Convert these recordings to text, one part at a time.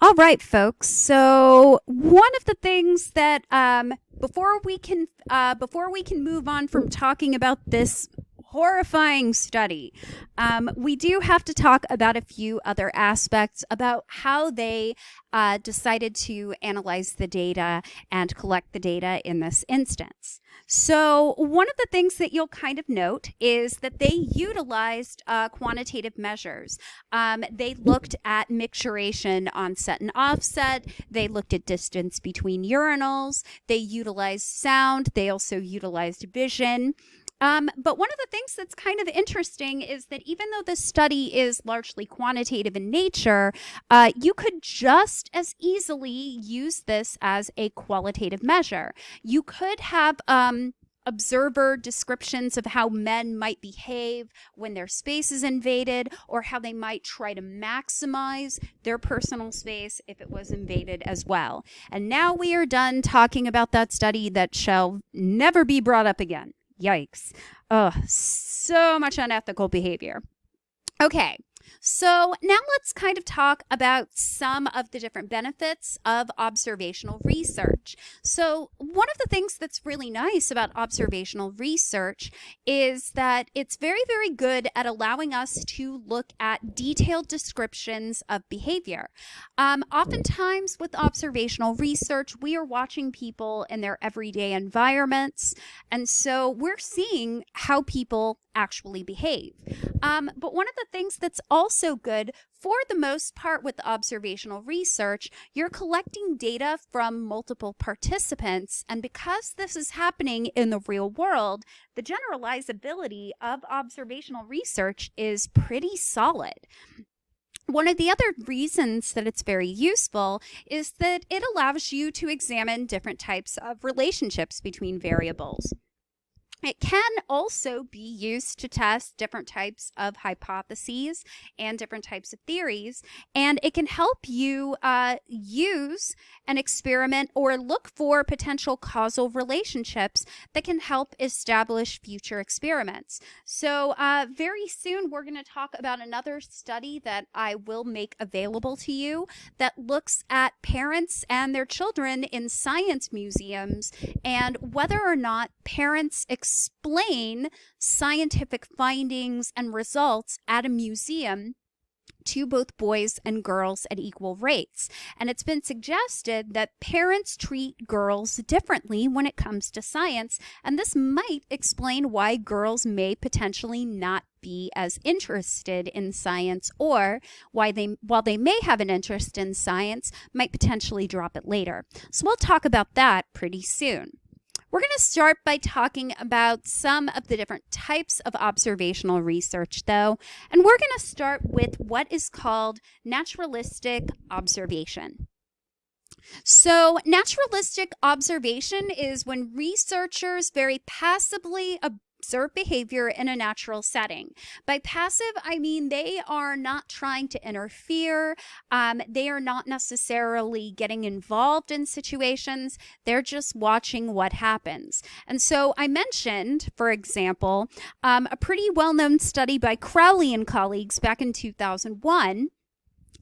All right, folks. So one of the things that before we can move on from talking about this horrifying study, we do have to talk about a few other aspects about how they decided to analyze the data and collect the data in this instance. So one of the things that you'll kind of note is that they utilized quantitative measures. They looked at micturition onset and offset. They looked at distance between urinals. They utilized sound. They also utilized vision. But one of the things that's kind of interesting is that even though this study is largely quantitative in nature, you could just as easily use this as a qualitative measure. You could have observer descriptions of how men might behave when their space is invaded, or how they might try to maximize their personal space if it was invaded as well. And now we are done talking about that study that shall never be brought up again. Yikes. Oh, so much unethical behavior. Okay, so now let's kind of talk about some of the different benefits of observational research. So one of the things that's really nice about observational research is that it's very, very good at allowing us to look at detailed descriptions of behavior. Oftentimes with observational research, we are watching people in their everyday environments, and so we're seeing how people actually behave. But one of the things that's also good, for the most part with observational research, you're collecting data from multiple participants, and because this is happening in the real world, the generalizability of observational research is pretty solid. One of the other reasons that it's very useful is that it allows you to examine different types of relationships between variables. It can also be used to test different types of hypotheses and different types of theories, and it can help you use an experiment or look for potential causal relationships that can help establish future experiments. So very soon we're going to talk about another study that I will make available to you that looks at parents and their children in science museums and whether or not parents explain scientific findings and results at a museum to both boys and girls at equal rates. And it's been suggested that parents treat girls differently when it comes to science, and this might explain why girls may potentially not be as interested in science, or why while they may have an interest in science, might potentially drop it later. So we'll talk about that pretty soon. We're going to start by talking about some of the different types of observational research, though, and we're going to start with what is called naturalistic observation. So naturalistic observation is when researchers very passively observe behavior in a natural setting. By passive, I mean they are not trying to interfere. They are not necessarily getting involved in situations. They're just watching what happens. And so I mentioned, for example, a pretty well-known study by Crowley and colleagues back in 2001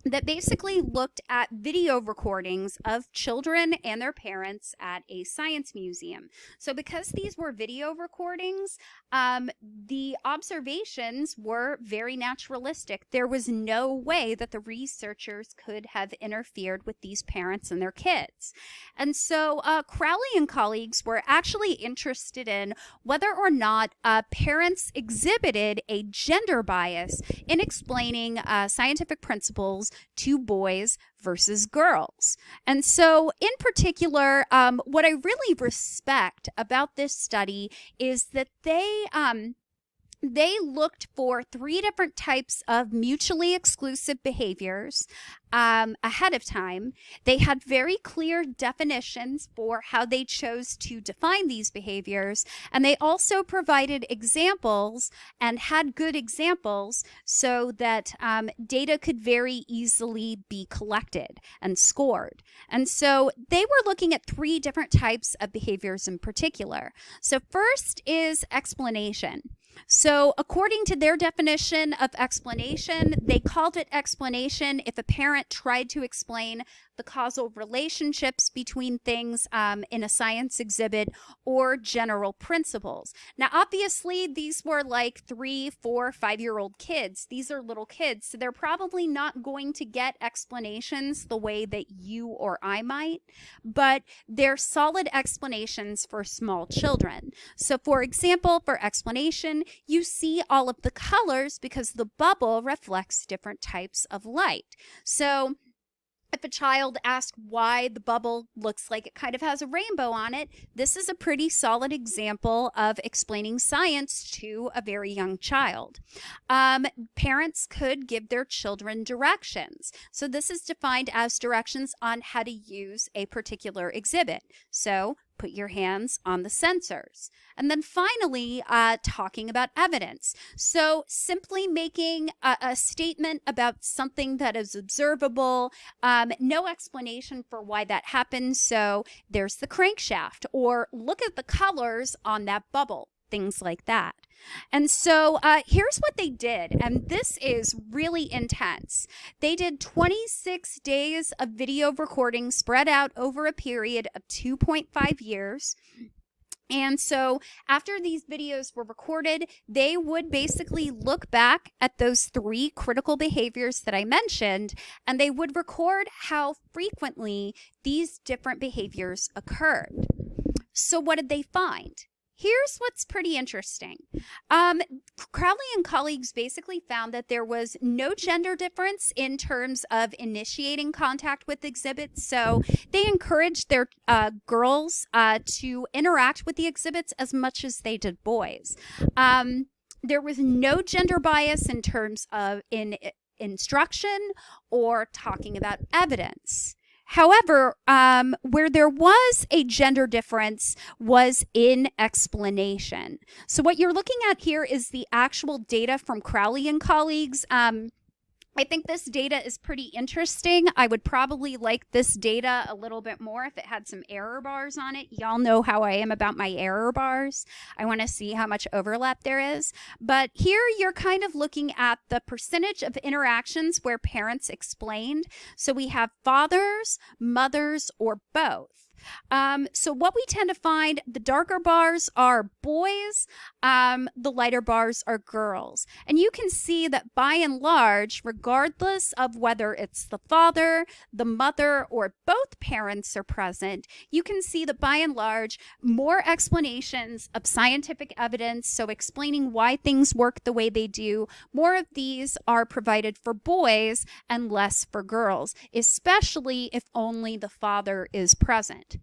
that basically looked at video recordings of children and their parents at a science museum. So because these were video recordings, the observations were very naturalistic. There was no way that the researchers could have interfered with these parents and their kids. And so Crowley and colleagues were actually interested in whether or not parents exhibited a gender bias in explaining scientific principles to boys versus girls. And so in particular, what I really respect about this study is that they looked for 3 different types of mutually exclusive behaviors ahead of time. They had very clear definitions for how they chose to define these behaviors, and they also provided examples and had good examples so that data could very easily be collected and scored. And so they were looking at 3 different types of behaviors in particular. So first is explanation. So, according to their definition of explanation, they called it explanation if a parent tried to explain the causal relationships between things in a science exhibit or general principles. Now, obviously, these were like 3, 4, 5-year-old kids. These are little kids, so they're probably not going to get explanations the way that you or I might, but they're solid explanations for small children. So, for example, for explanation, you see all of the colors because the bubble reflects different types of light. So, if a child asks why the bubble looks like it kind of has a rainbow on it, this is a pretty solid example of explaining science to a very young child. Parents could give their children directions. So this is defined as directions on how to use a particular exhibit. So put your hands on the sensors. And then finally, talking about evidence. So simply making a statement about something that is observable, no explanation for why that happens. So there's the crankshaft, or look at the colors on that bubble, things like that. And so here's what they did, and this is really intense. They did 26 days of video recording spread out over a period of 2.5 years. And so after these videos were recorded, they would basically look back at those 3 critical behaviors that I mentioned, and they would record how frequently these different behaviors occurred. So what did they find? Here's what's pretty interesting. Crowley and colleagues basically found that there was no gender difference in terms of initiating contact with exhibits. So they encouraged their girls to interact with the exhibits as much as they did boys. There was no gender bias in terms of instruction or talking about evidence. However, where there was a gender difference was in explanation. So what you're looking at here is the actual data from Crowley and colleagues. I think this data is pretty interesting. I would probably like this data a little bit more if it had some error bars on it. Y'all know how I am about my error bars. I want to see how much overlap there is. But here you're kind of looking at the percentage of interactions where parents explained. So we have fathers, mothers, or both. So what we tend to find, the darker bars are boys, the lighter bars are girls. And you can see that by and large, regardless of whether it's the father, the mother, or both parents are present, you can see that by and large, more explanations of scientific evidence, so explaining why things work the way they do, more of these are provided for boys and less for girls, especially if only the father is present.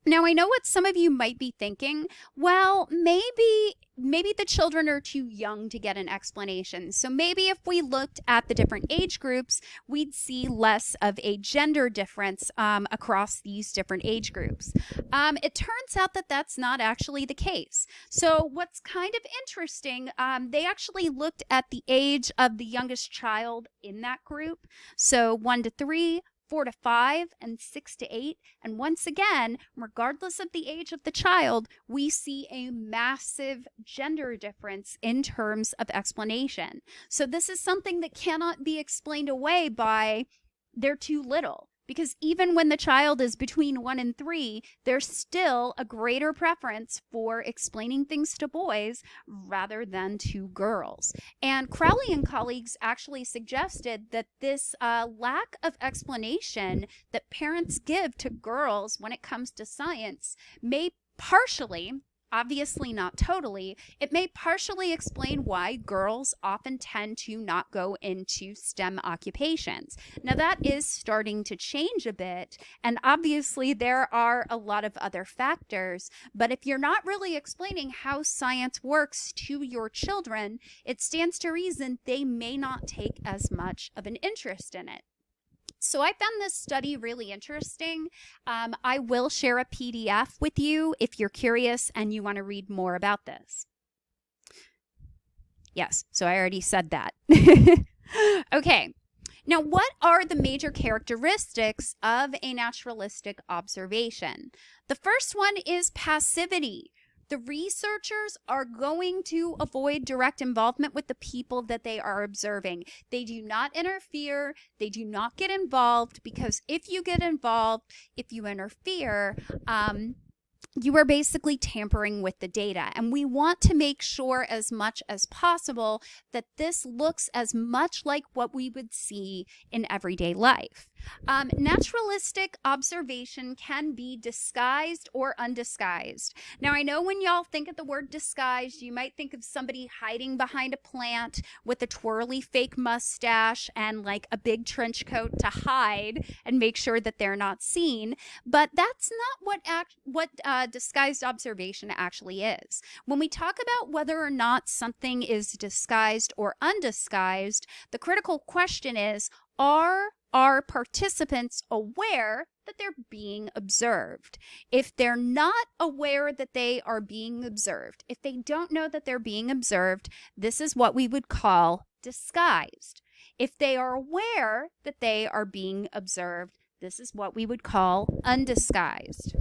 Now, I know what some of you might be thinking. Well, maybe the children are too young to get an explanation. So maybe if we looked at the different age groups, we'd see less of a gender difference across these different age groups. It turns out that that's not actually the case. So what's kind of interesting, they actually looked at the age of the youngest child in that group. So 1 to 3, 4 to 5, and 6 to 8. And once again, regardless of the age of the child, we see a massive gender difference in terms of explanation. So this is something that cannot be explained away by they're too little. Because even when the child is between 1 and 3, there's still a greater preference for explaining things to boys rather than to girls. And Crowley and colleagues actually suggested that this lack of explanation that parents give to girls when it comes to science may partially, obviously not totally, it may partially explain why girls often tend to not go into STEM occupations. Now that is starting to change a bit, and obviously there are a lot of other factors, but if you're not really explaining how science works to your children, it stands to reason they may not take as much of an interest in it. So I found this study really interesting. I will share a PDF with you if you're curious and you want to read more about this. Yes, so I already said that. Okay, now what are the major characteristics of a naturalistic observation? The first one is passivity. The researchers are going to avoid direct involvement with the people that they are observing. They do not interfere. They do not get involved, because if you get involved, if you interfere, you are basically tampering with the data. And we want to make sure as much as possible that this looks as much like what we would see in everyday life. Naturalistic observation can be disguised or undisguised. Now, I know when y'all think of the word disguised, you might think of somebody hiding behind a plant with a twirly fake mustache and like a big trench coat to hide and make sure that they're not seen. But that's not what disguised observation actually is. When we talk about whether or not something is disguised or undisguised, the critical question is, are participants aware that they're being observed? If they're not aware that they are being observed, if they don't know that they're being observed, this is what we would call disguised. If they are aware that they are being observed, this is what we would call undisguised.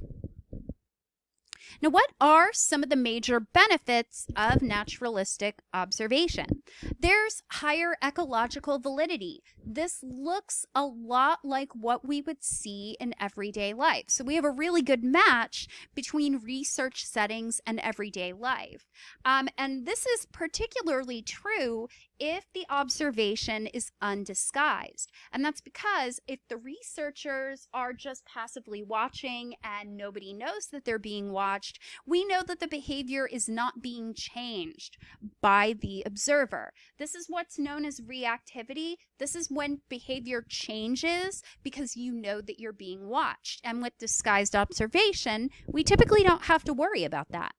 Now, what are some of the major benefits of naturalistic observation? There's higher ecological validity. This looks a lot like what we would see in everyday life. So we have a really good match between research settings and everyday life. And this is particularly true if the observation is undisguised. And that's because if the researchers are just passively watching and nobody knows that they're being watched, we know that the behavior is not being changed by the observer. This is what's known as reactivity. This is when behavior changes because you know that you're being watched. And with disguised observation, we typically don't have to worry about that.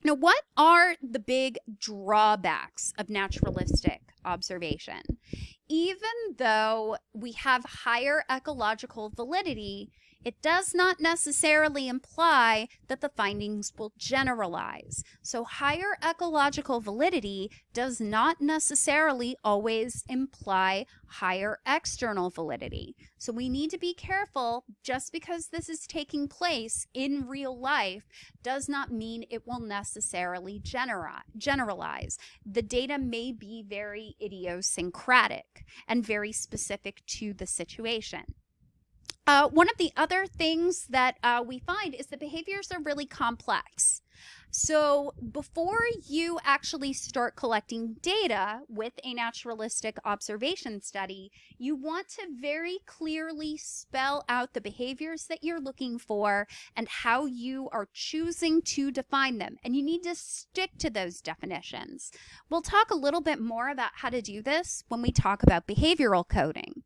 Now, what are the big drawbacks of naturalistic observation? Even though we have higher ecological validity, it does not necessarily imply that the findings will generalize. So higher ecological validity does not necessarily always imply higher external validity. So we need to be careful. Just because this is taking place in real life does not mean it will necessarily generalize. The data may be very idiosyncratic and very specific to the situation. One of the other things that we find is that behaviors are really complex. So before you actually start collecting data with a naturalistic observation study, you want to very clearly spell out the behaviors that you're looking for and how you are choosing to define them. And you need to stick to those definitions. We'll talk a little bit more about how to do this when we talk about behavioral coding.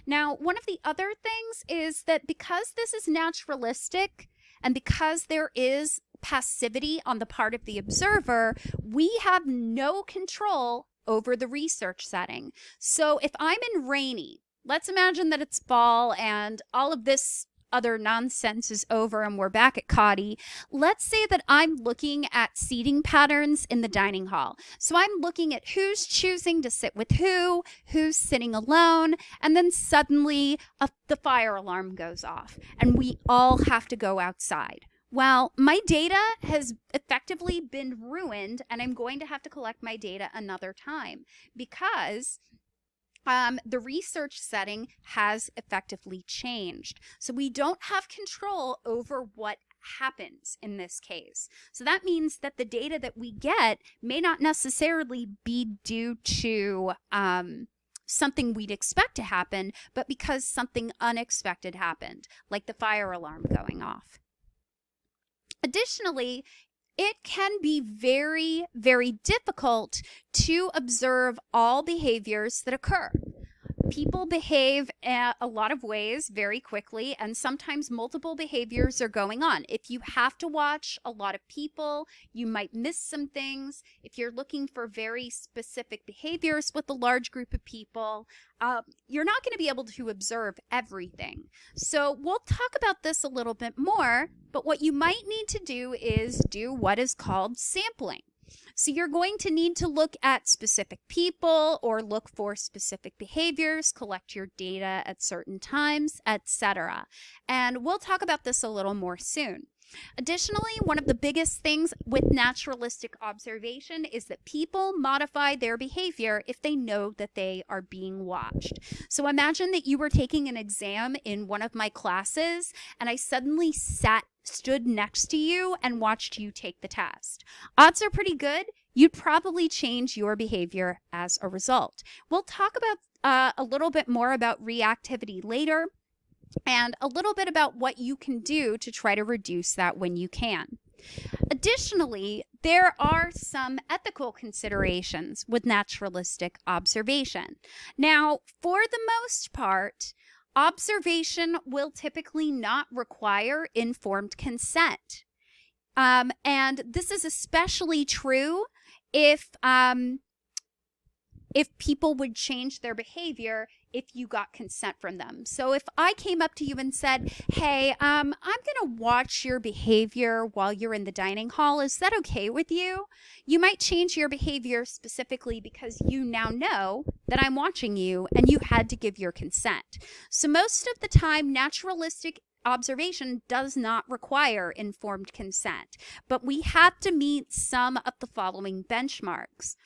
Now, one of the other things is that because this is naturalistic and because there is passivity on the part of the observer, we have no control over the research setting. So if I'm in rainy, let's imagine that it's fall and all of this other nonsense is over and we're back at Cotty. Let's say that I'm looking at seating patterns in the dining hall. So I'm looking at who's choosing to sit with who's sitting alone, and then suddenly the fire alarm goes off and we all have to go outside. Well, my data has effectively been ruined and I'm going to have to collect my data another time because the research setting has effectively changed. So we don't have control over what happens in this case. So that means that the data that we get may not necessarily be due to something we'd expect to happen, but because something unexpected happened, like the fire alarm going off. Additionally, it can be very, very difficult to observe all behaviors that occur. People behave a lot of ways very quickly, and sometimes multiple behaviors are going on. If you have to watch a lot of people, you might miss some things. If you're looking for very specific behaviors with a large group of people, you're not going to be able to observe everything. So we'll talk about this a little bit more, but what you might need to do is do what is called sampling. So you're going to need to look at specific people or look for specific behaviors, collect your data at certain times, etc. And we'll talk about this a little more soon. Additionally, one of the biggest things with naturalistic observation is that people modify their behavior if they know that they are being watched. So imagine that you were taking an exam in one of my classes and I suddenly stood next to you and watched you take the test. Odds are pretty good you'd probably change your behavior as a result. We'll talk about a little bit more about reactivity later, and a little bit about what you can do to try to reduce that when you can. Additionally, there are some ethical considerations with naturalistic observation. Now, for the most part, observation will typically not require informed consent. And this is especially true if people would change their behavior if you got consent from them. So if I came up to you and said, hey, I'm going to watch your behavior while you're in the dining hall, is that okay with you? You might change your behavior specifically because you now know that I'm watching you and you had to give your consent. So most of the time, naturalistic observation does not require informed consent, but we have to meet some of the following benchmarks.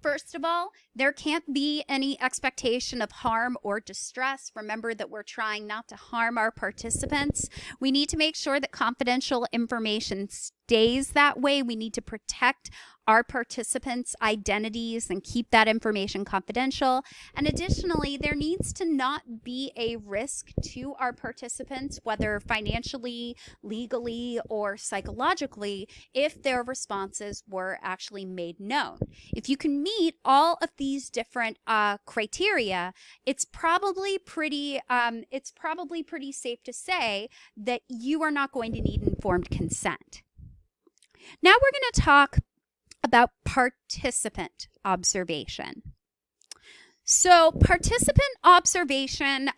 First of all, there can't be any expectation of harm or distress. Remember that we're trying not to harm our participants. We need to make sure that confidential information stays that way. We need to protect our participants' identities and keep that information confidential. And additionally, there needs to not be a risk to our participants, whether financially, legally, or psychologically, if their responses were actually made known. If you can meet all of these different criteria, it's probably pretty safe to say that you are not going to need informed consent. Now we're going to talk about participant observation. So participant observation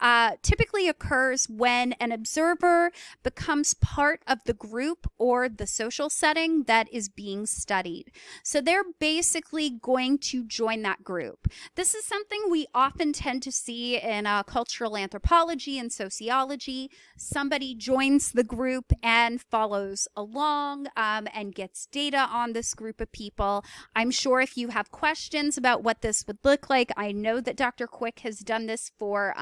typically occurs when an observer becomes part of the group or the social setting that is being studied. So they're basically going to join that group. This is something we often tend to see in cultural anthropology and sociology. Somebody joins the group and follows along and gets data on this group of people. I'm sure if you have questions about what this would look like, I know that Dr. Quick has done this for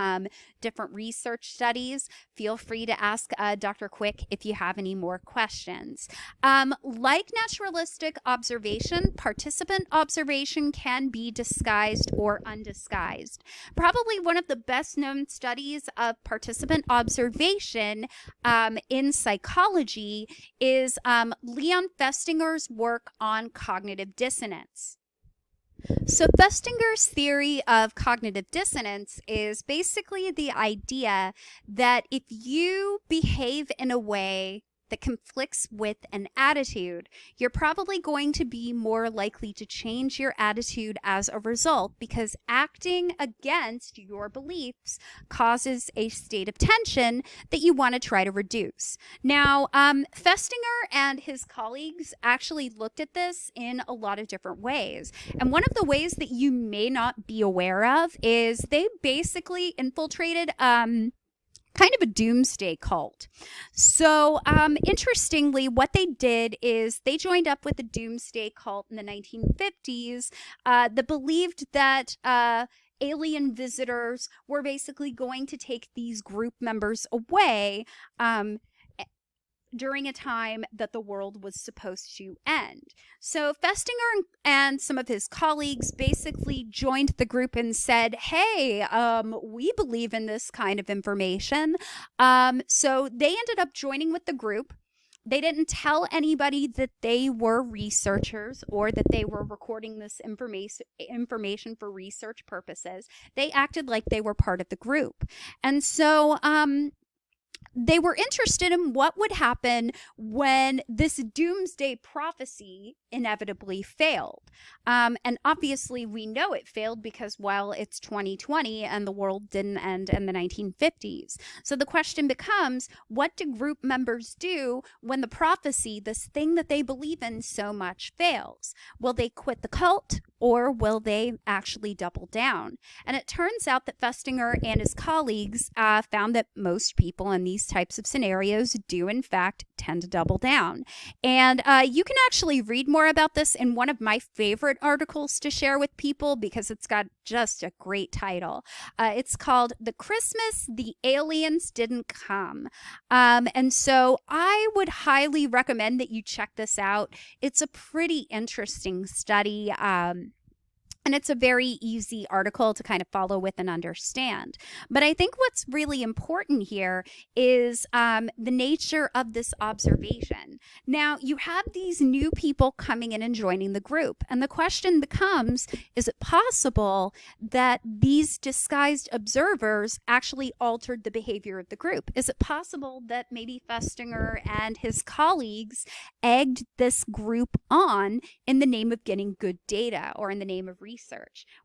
different research studies. Feel free to ask Dr. Quick if you have any more questions. Like naturalistic observation, participant observation can be disguised or undisguised. Probably one of the best known studies of participant observation in psychology is Leon Festinger's work on cognitive dissonance. So Festinger's theory of cognitive dissonance is basically the idea that if you behave in a way that conflicts with an attitude, you're probably going to be more likely to change your attitude as a result, because acting against your beliefs causes a state of tension that you want to try to reduce. Now, Festinger and his colleagues actually looked at this in a lot of different ways. And one of the ways that you may not be aware of is they basically infiltrated kind of a doomsday cult. So interestingly, what they did is they joined up with the doomsday cult in the 1950s that believed that alien visitors were basically going to take these group members away during a time that the world was supposed to end. So Festinger and some of his colleagues basically joined the group and said, hey, we believe in this kind of information. So they ended up joining with the group. They didn't tell anybody that they were researchers or that they were recording this information for research purposes. They acted like they were part of the group. And so they were interested in what would happen when this doomsday prophecy inevitably failed. And obviously we know it failed because, well, it's 2020 and the world didn't end in the 1950s. So the question becomes, what do group members do when the prophecy, this thing that they believe in so much, fails? Will they quit the cult? or will they actually double down? And it turns out that Festinger and his colleagues found that most people in these types of scenarios do, in fact, tend to double down. And you can actually read more about this in one of my favorite articles to share with people because it's got just a great title. It's called "The Christmas the Aliens Didn't Come." And so I would highly recommend that you check this out. It's a pretty interesting study. And it's a very easy article to kind of follow with and understand. But I think what's really important here is the nature of this observation. Now, you have these new people coming in and joining the group. And the question becomes, is it possible that these disguised observers actually altered the behavior of the group? Is it possible that maybe Festinger and his colleagues egged this group on in the name of getting good data or in the name of research?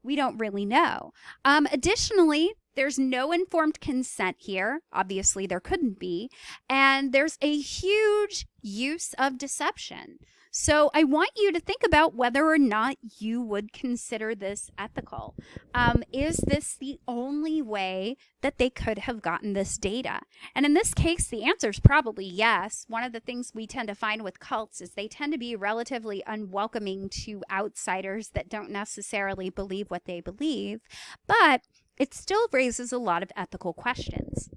We don't really know. Additionally, there's no informed consent here. Obviously, there couldn't be. And there's a huge use of deception. So I want you to think about whether or not you would consider this ethical. Is this the only way that they could have gotten this data? And in this case, the answer is probably yes. One of the things we tend to find with cults is they tend to be relatively unwelcoming to outsiders that don't necessarily believe what they believe, but it still raises a lot of ethical questions.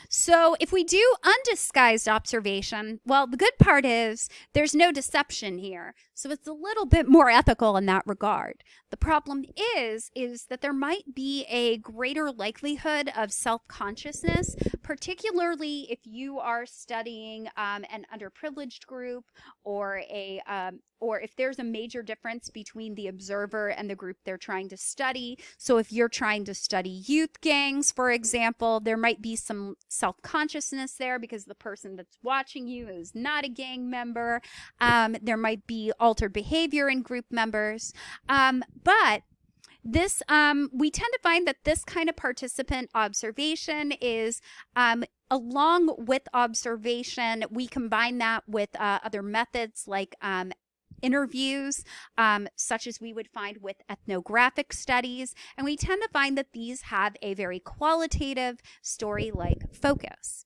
So if we do undisguised observation, well, the good part is there's no deception here. So it's a little bit more ethical in that regard. The problem is that there might be a greater likelihood of self-consciousness, particularly if you are studying an underprivileged group or if there's a major difference between the observer and the group they're trying to study. So if you're trying to study youth gangs, for example, there might be some self-consciousness there because the person that's watching you is not a gang member. There might be altered behavior in group members. But this, we tend to find that this kind of participant observation is, along with observation, we combine that with other methods like interviews, such as we would find with ethnographic studies. And we tend to find that these have a very qualitative story-like focus.